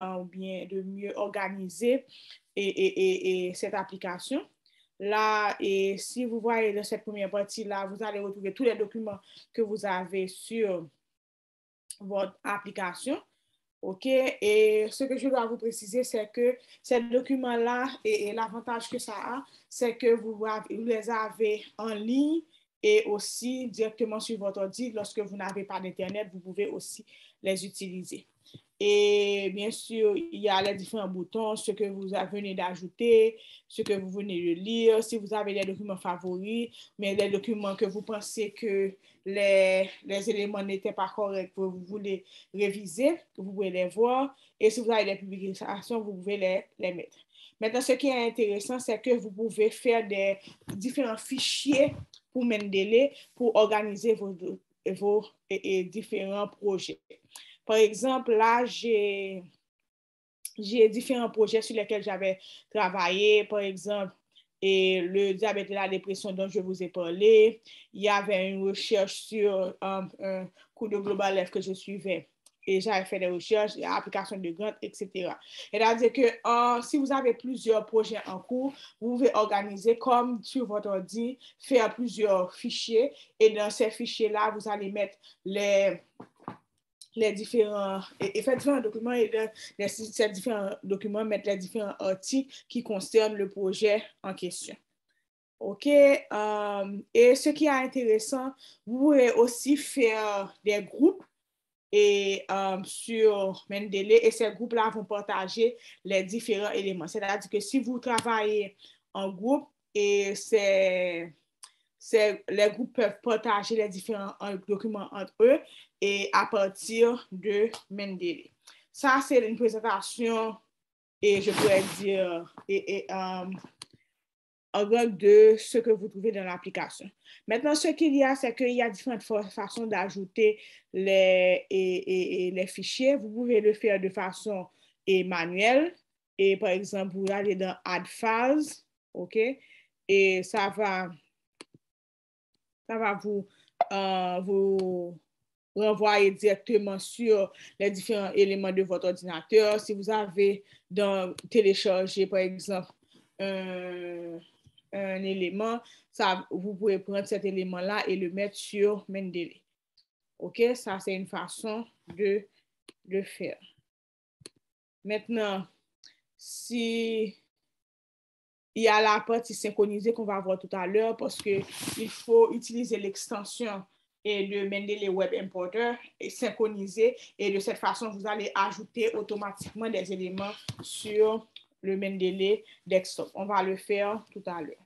ou bien de mieux organiser et cette application. Là, et si vous voyez dans cette première partie-là, vous allez retrouver tous les documents que vous avez sur votre application. OK? Et ce que je dois vous préciser, c'est que ces documents-là, et l'avantage que ça a, c'est que vous les avez en ligne et aussi directement sur votre ordi. Lorsque vous n'avez pas d'Internet, vous pouvez aussi les utiliser. Et bien sûr, il y a les différents boutons, ce que vous venez d'ajouter, ce que vous venez de lire, si vous avez des documents favoris, mais des documents que vous pensez que les éléments n'étaient pas corrects, que vous voulez réviser, vous pouvez les voir. Et si vous avez des publications, vous pouvez les mettre. Maintenant, ce qui est intéressant, c'est que vous pouvez faire des différents fichiers pour Mendeley, pour organiser vos différents projets. Par exemple, là, j'ai différents projets sur lesquels j'avais travaillé. Par exemple, et le diabète et la dépression dont je vous ai parlé. Il y avait une recherche sur un cours de Global F que je suivais. Et j'avais fait des recherches, applications de grant, etc. C'est-à-dire que si vous avez plusieurs projets en cours, vous pouvez organiser comme sur votre ordi, faire plusieurs fichiers. Et dans ces fichiers-là, vous allez mettre les différents, et faire différents documents et ces différents documents mettre les différents articles qui concernent le projet en question. OK? Et ce qui est intéressant, vous pouvez aussi faire des groupes et sur Mendeley et ces groupes-là vont partager les différents éléments. C'est-à-dire que si vous travaillez en groupe et les groupes peuvent partager les différents documents entre eux et à partir de Mendeley. Ça, c'est une présentation et je pourrais dire en gros de ce que vous trouvez dans l'application. Maintenant, ce qu'il y a, c'est qu'il y a différentes façons d'ajouter les fichiers. Vous pouvez le faire de façon manuelle. Et par exemple, vous allez dans Add Files, OK? Et ça va vous renvoyer directement sur les différents éléments de votre ordinateur. Si vous avez téléchargé, par exemple, un élément, vous pouvez prendre cet élément-là et le mettre sur Mendeley. OK? Ça, c'est une façon de le faire. Maintenant, si il y a la partie synchronisée qu'on va voir tout à l'heure parce qu'il faut utiliser l'extension de Mendeley Web Importer et synchroniser. Et de cette façon, vous allez ajouter automatiquement des éléments sur le Mendeley Desktop. On va le faire tout à l'heure.